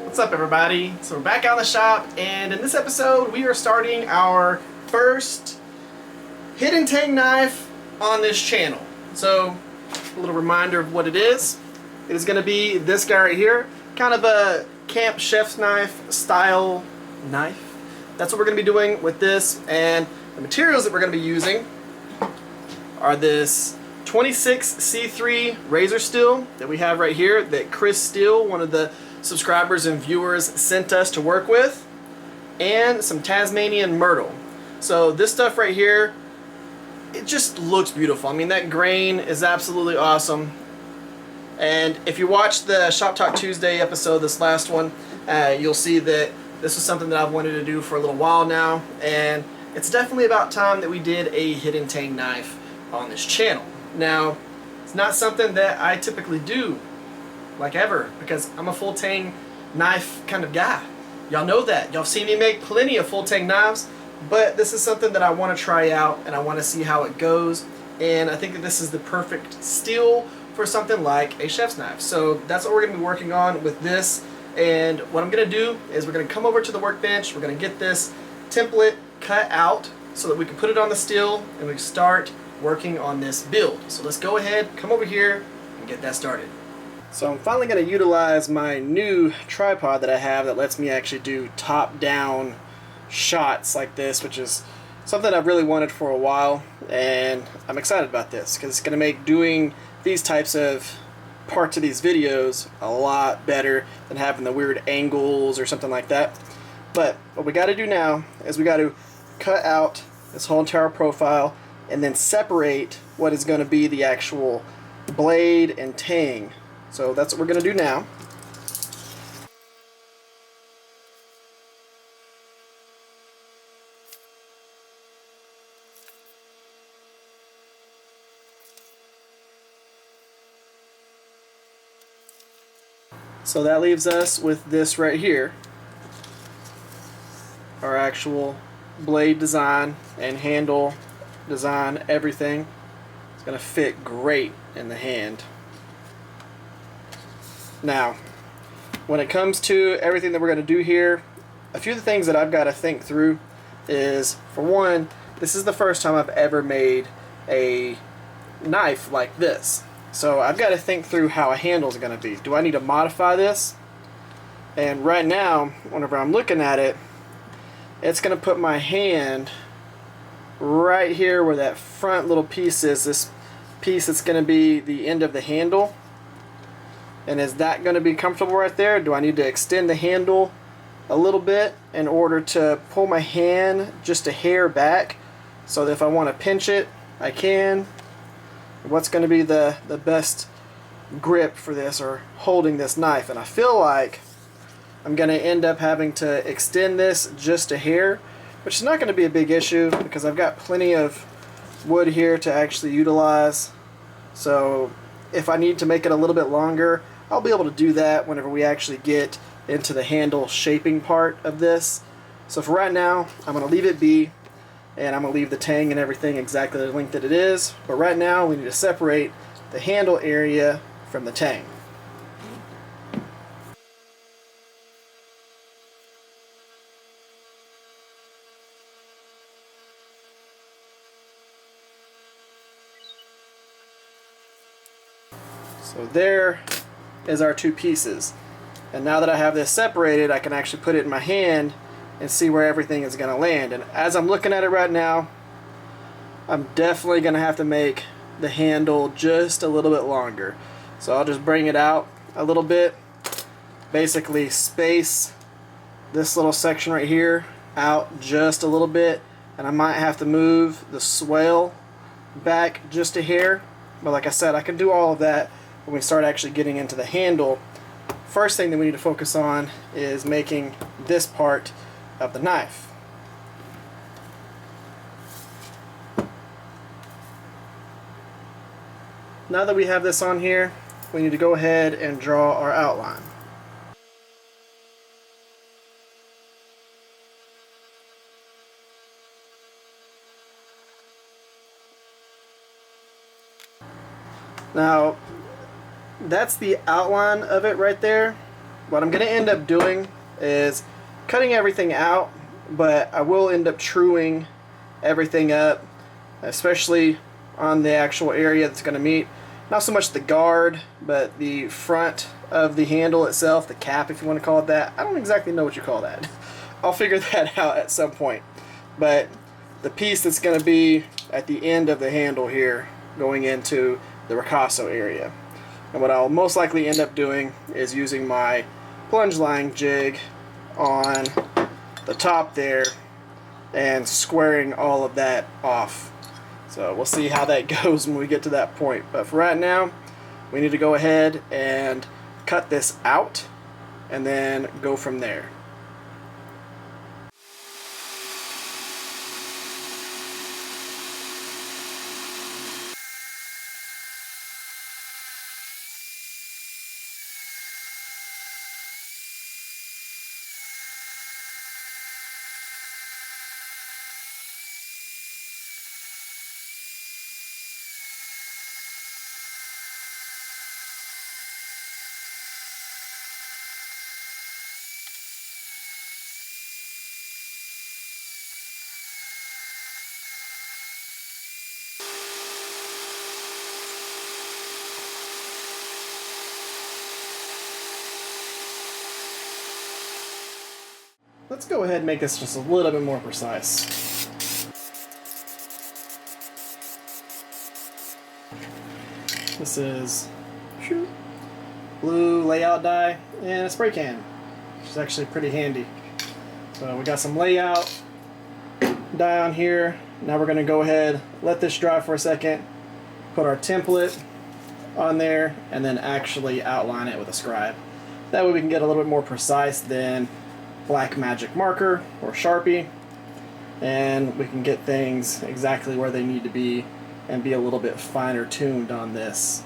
What's up, everybody? So we're back out in the shop, and in this episode we are starting our first hidden Tang knife on this channel. So a little reminder of what it is. It is going to be this guy right here, kind of a camp chef's knife style knife. That's what we're going to be doing with this, and the materials that we're going to be using are this 26C3 razor steel that we have right here that Chris Steele, one of the subscribers and viewers, sent us to work with, and some Tasmanian myrtle. So this stuff right here, it just looks beautiful. I mean, that grain is absolutely awesome. And if you watched the Shop Talk Tuesday episode, this last one, you'll see that this is something that I've wanted to do for a little while now, and it's definitely about time that we did a hidden Tang knife on this channel. Now, it's not something that I typically do like ever, because I'm a full Tang knife kind of guy. Y'all know that. Y'all seen me make plenty of full Tang knives, but this is something that I want to try out and I want to see how it goes, and I think that this is the perfect steel for something like a chef's knife. So that's what we're going to be working on with this, and what I'm going to do is we're going to come over to the workbench, we're going to get this template cut out so that we can put it on the steel and we can start working on this build. So let's go ahead, come over here and get that started. So I'm finally going to utilize my new tripod that I have that lets me actually do top-down shots like this, which is something I've really wanted for a while, and I'm excited about this because it's going to make doing these types of parts of these videos a lot better than having the weird angles or something like that. But what we got to do now is we got to cut out this whole entire profile and then separate what is going to be the actual blade and tang. So that's what we're going to do now. So that leaves us with this right here, our actual blade design and handle design, everything. It's going to fit great in the hand. Now, when it comes to everything that we're going to do here, a few of the things that I've got to think through is, for one, this is the first time I've ever made a knife like this. So I've got to think through how a handle is going to be. Do I need to modify this? And right now, whenever I'm looking at it, it's going to put my hand right here where that front little piece is, this piece that's going to be the end of the handle. And is that going to be comfortable right there? Do I need to extend the handle a little bit in order to pull my hand just a hair back so that if I want to pinch it, I can? What's going to be the best grip for this, or holding this knife? And I feel like I'm going to end up having to extend this just a hair, which is not going to be a big issue because I've got plenty of wood here to actually utilize. So if I need to make it a little bit longer, I'll be able to do that whenever we actually get into the handle shaping part of this. So for right now, I'm going to leave it be, and I'm going to leave the tang and everything exactly the length that it is. But right now, we need to separate the handle area from the tang. So there is our two pieces. And now that I have this separated, I can actually put it in my hand and see where everything is going to land. And as I'm looking at it right now, I'm definitely going to have to make the handle just a little bit longer. So I'll just bring it out a little bit, basically space this little section right here out just a little bit, and I might have to move the swale back just a hair. But like I said, I can do all of that when we start actually getting into the handle. First thing that we need to focus on is making this part of the knife. Now that we have this on here, we need to go ahead and draw our outline. Now, that's the outline of it right there. What I'm going to end up doing is cutting everything out, but I will end up truing everything up, especially on the actual area that's going to meet. Not so much the guard, but the front of the handle itself, the cap if you want to call it that. I don't exactly know what you call that. I'll figure that out at some point. But the piece that's going to be at the end of the handle here going into the ricasso area. And what I'll most likely end up doing is using my plunge line jig on the top there and squaring all of that off. So we'll see how that goes when we get to that point. But for right now, we need to go ahead and cut this out and then go from there. Let's go ahead and make this just a little bit more precise. This is blue layout dye and a spray can, which is actually pretty handy. So we got some layout dye on here. Now we're going to go ahead, let this dry for a second, put our template on there, and then actually outline it with a scribe. That way we can get a little bit more precise than black magic marker or Sharpie, and we can get things exactly where they need to be and be a little bit finer tuned on this.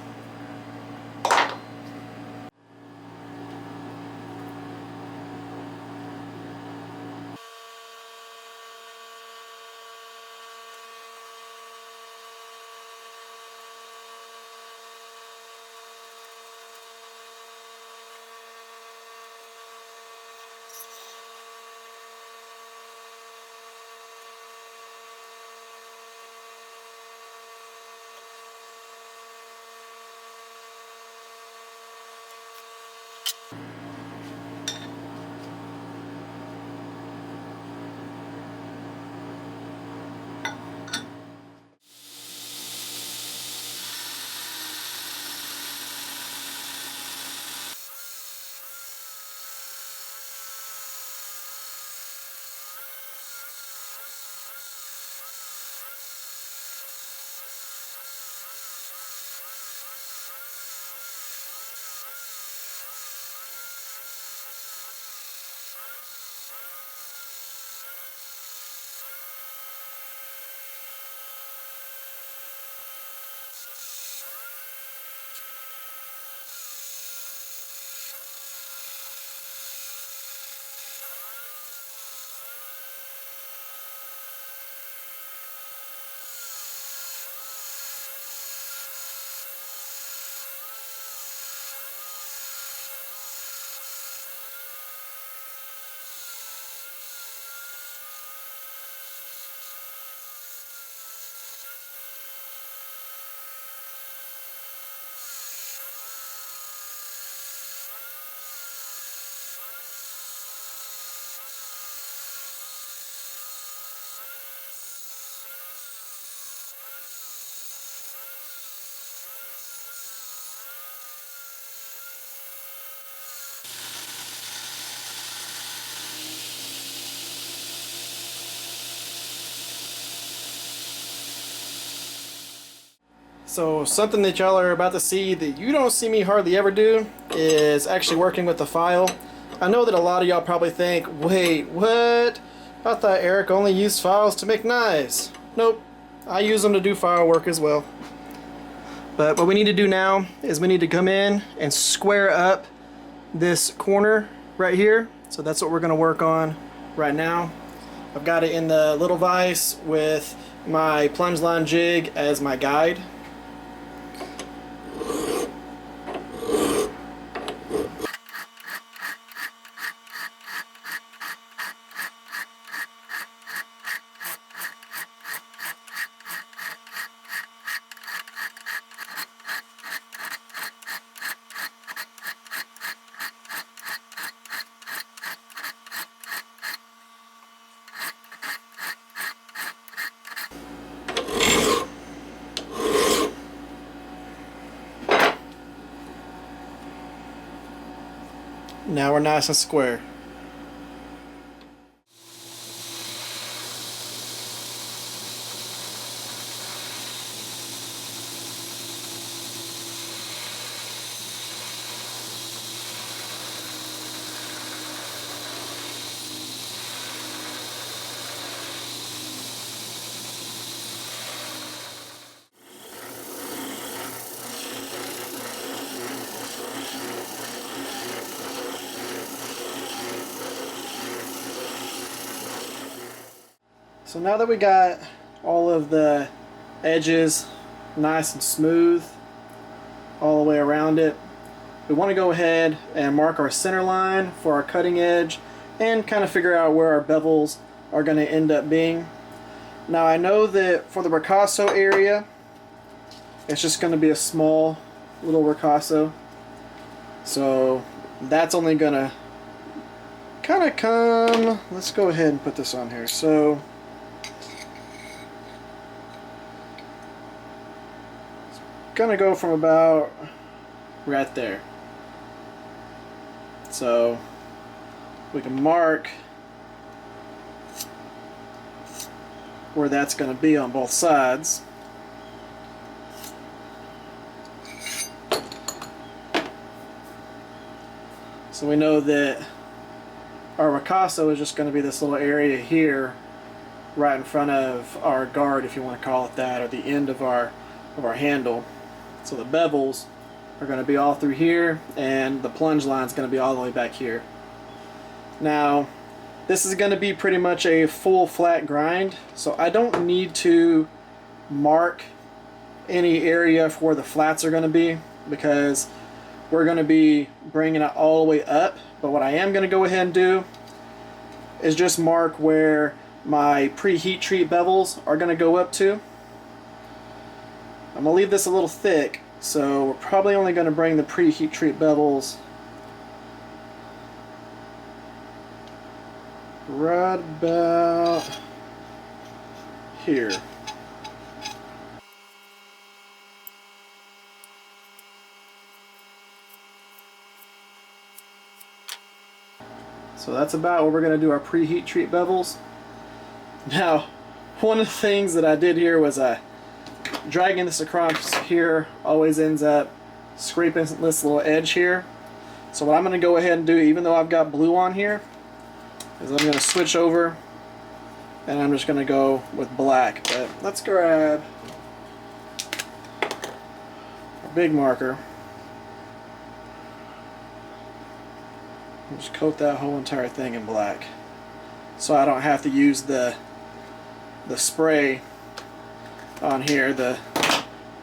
So something that y'all are about to see that you don't see me hardly ever do is actually working with the file. I know that a lot of y'all probably think, wait, what? I thought Eric only used files to make knives. Nope, I use them to do file work as well. But what we need to do now is we need to come in and square up this corner right here. So that's what we're going to work on right now. I've got it in the little vise with my plunge line jig as my guide. Now we're nice and square. So now that we got all of the edges nice and smooth all the way around it, we want to go ahead and mark our center line for our cutting edge and kind of figure out where our bevels are going to end up being. Now I know that for the ricasso area, it's just going to be a small little ricasso, so that's only going to kind of come, let's go ahead and put this on here. So gonna go from about right there. So we can mark where that's gonna be on both sides. So we know that our ricasso is just going to be this little area here right in front of our guard, if you want to call it that, or the end of our handle. So the bevels are going to be all through here, and the plunge line is going to be all the way back here. Now this is going to be pretty much a full flat grind, so I don't need to mark any area for where the flats are going to be, because we're going to be bringing it all the way up. But what I am going to go ahead and do is just mark where my preheat treat bevels are going to go up to. I'm going to leave this a little thick, so we're probably only going to bring the preheat treat bevels right about here. So that's about where we're going to do our preheat treat bevels. Now, one of the things that I did here was dragging this across here always ends up scraping this little edge here. So what I'm going to go ahead and do, even though I've got blue on here, is I'm going to switch over and I'm just going to go with black. But let's grab a big marker. Just coat that whole entire thing in black, so I don't have to use the spray on here,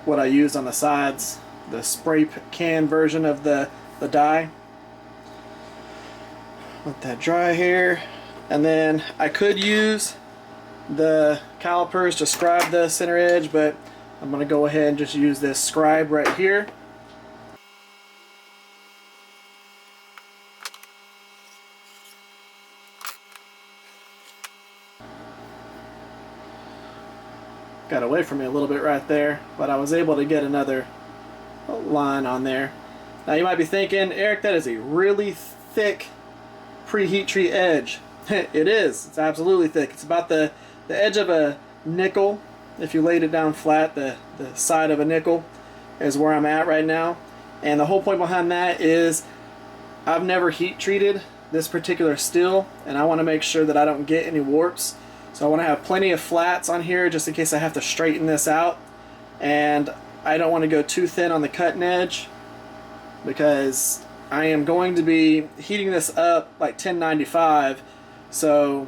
what I used on the sides, the spray can version of the dye. Let that dry here, and then I could use the calipers to scribe the center edge, but I'm going to go ahead and just use this scribe right here. Got away from me a little bit right there, but I was able to get another line on there. Now you might be thinking, Eric, that is a really thick preheat treat edge. It is. It's absolutely thick. It's about the edge of a nickel. If you laid it down flat, the side of a nickel is where I'm at right now. And the whole point behind that is I've never heat treated this particular steel, and I want to make sure that I don't get any warps. So I want to have plenty of flats on here just in case I have to straighten this out. And I don't want to go too thin on the cutting edge, because I am going to be heating this up like 1095. So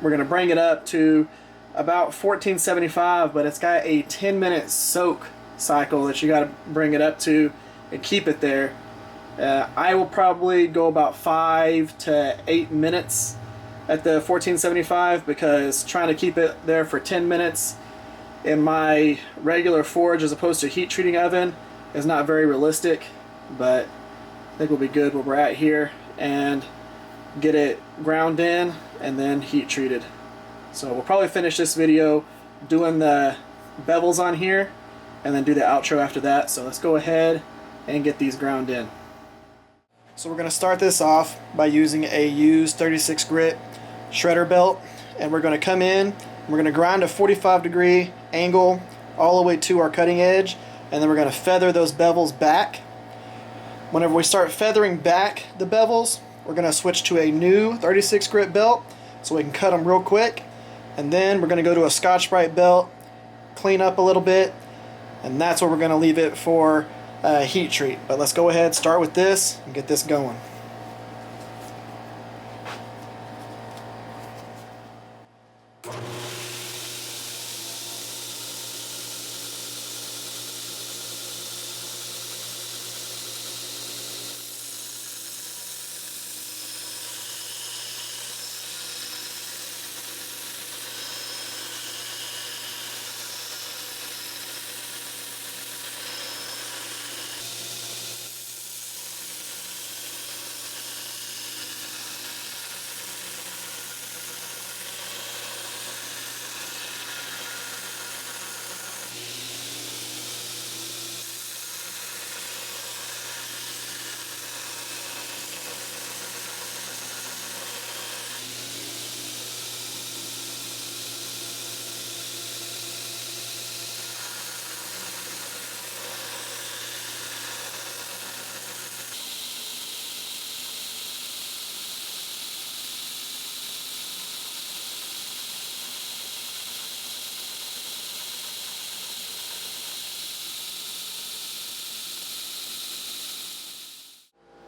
we're going to bring it up to about 1475, but it's got a 10-minute soak cycle that you got to bring it up to and keep it there. I will probably go about 5 to 8 minutes at the 1475, because trying to keep it there for 10 minutes in my regular forge as opposed to heat treating oven is not very realistic. But I think we'll be good where we're at here and get it ground in and then heat treated. So we'll probably finish this video doing the bevels on here and then do the outro after that. So let's go ahead and get these ground in. So we're going to start this off by using a used 36 grit shredder belt, and we're going to come in, we're going to grind a 45-degree angle all the way to our cutting edge, and then we're going to feather those bevels back. Whenever we start feathering back the bevels, we're going to switch to a new 36 grit belt so we can cut them real quick, and then we're going to go to a Scotch-Brite belt, clean up a little bit, and that's where we're going to leave it for heat treat. But let's go ahead, start with this, and get this going.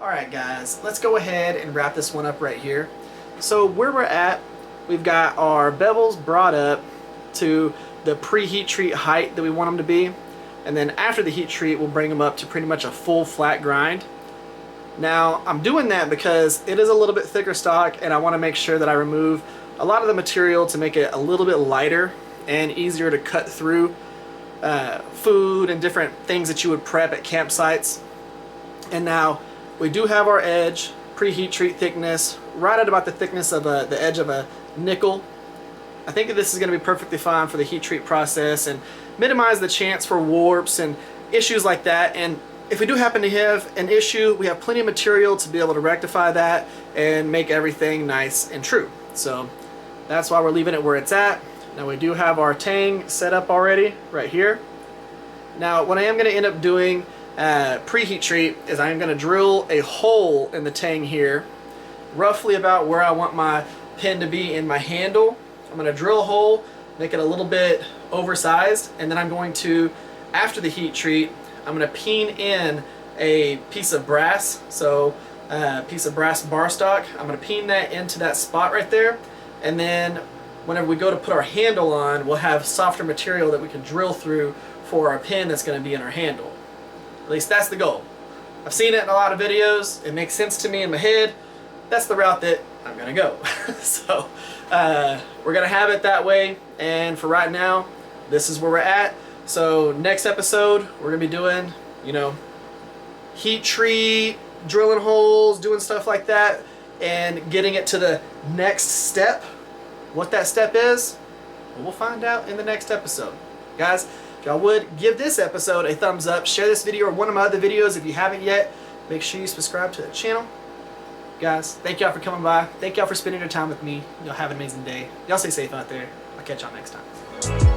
Alright guys, let's go ahead and wrap this one up right here. So where we're at, we've got our bevels brought up to the pre-heat treat height that we want them to be, and then after the heat treat we'll bring them up to pretty much a full flat grind. Now I'm doing that because it is a little bit thicker stock, and I want to make sure that I remove a lot of the material to make it a little bit lighter and easier to cut through food and different things that you would prep at campsites. And now we do have our edge, pre-heat treat thickness, right at about the thickness of the edge of a nickel. I think that this is going to be perfectly fine for the heat treat process and minimize the chance for warps and issues like that. And if we do happen to have an issue, we have plenty of material to be able to rectify that and make everything nice and true. So that's why we're leaving it where it's at. Now we do have our Tang set up already right here. Now what I am going to end up doing pre-heat treat is I'm going to drill a hole in the Tang here, roughly about where I want my pin to be in my handle. I'm going to drill a hole, make it a little bit oversized, and then I'm going to, after the heat treat, I'm going to peen in a piece of brass, so a piece of brass bar stock. I'm going to peen that into that spot right there, and then whenever we go to put our handle on, we'll have softer material that we can drill through for our pin that's going to be in our handle. At least that's the goal. I've seen it in a lot of videos. It makes sense to me in my head. That's the route that I'm going to go. So we're going to have it that way. And for right now, this is where we're at. So next episode, we're going to be doing, you know, heat treat, drilling holes, doing stuff like that, and getting it to the next step. What that step is, we'll find out in the next episode. Guys, if y'all would give this episode a thumbs up, share this video or one of my other videos if you haven't yet. Make sure you subscribe to the channel. Guys, thank y'all for coming by. Thank y'all for spending your time with me. Y'all have an amazing day. Y'all stay safe out there. I'll catch y'all next time.